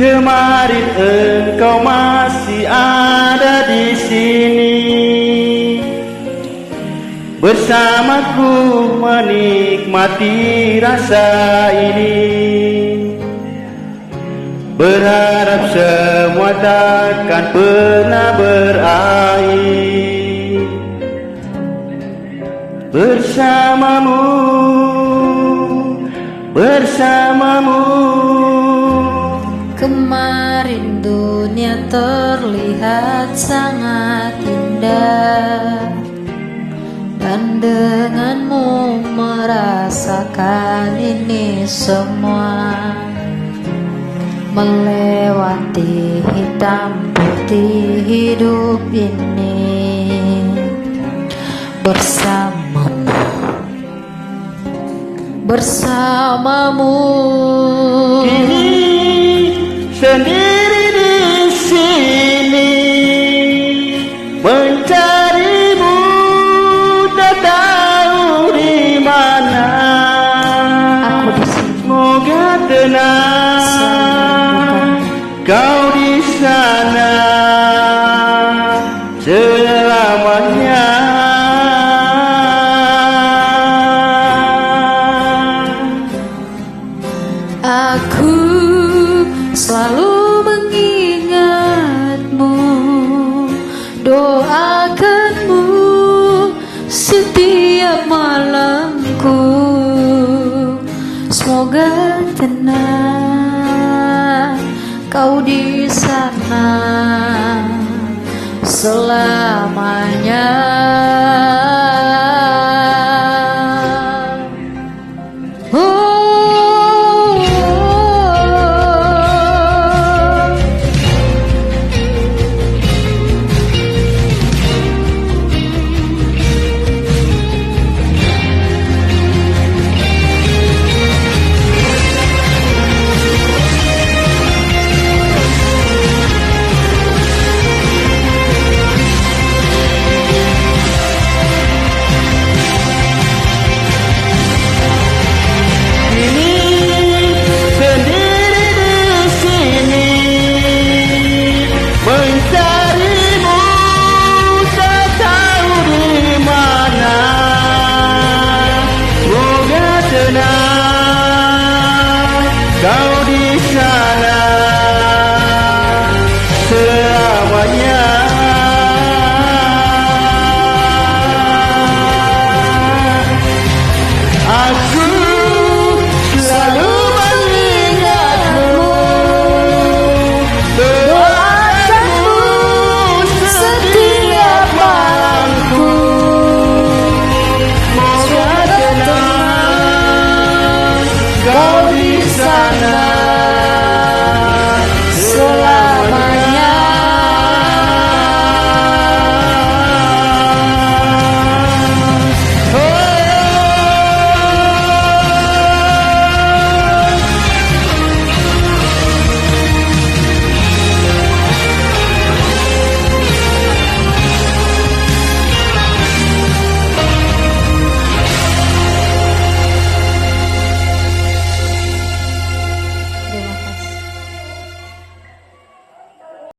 Kemarin engkau masih ada di sini, bersamaku menikmati rasa ini. Berharap semua takkan pernah berakhir bersamamu, bersamamu. Kemarin dunia terlihat sangat indah, dan denganmu merasakan ini semua. Melewati hitam putih hidup ini bersamamu, bersamamu. Kini sendiri di sini mencarimu, tak tahu di mana. Aku di sini. Semoga tenang, kau di sana selamanya. Aku selalu mengingatmu, doakanmu setiap malamku. Semoga tenang kau di sana selamanya.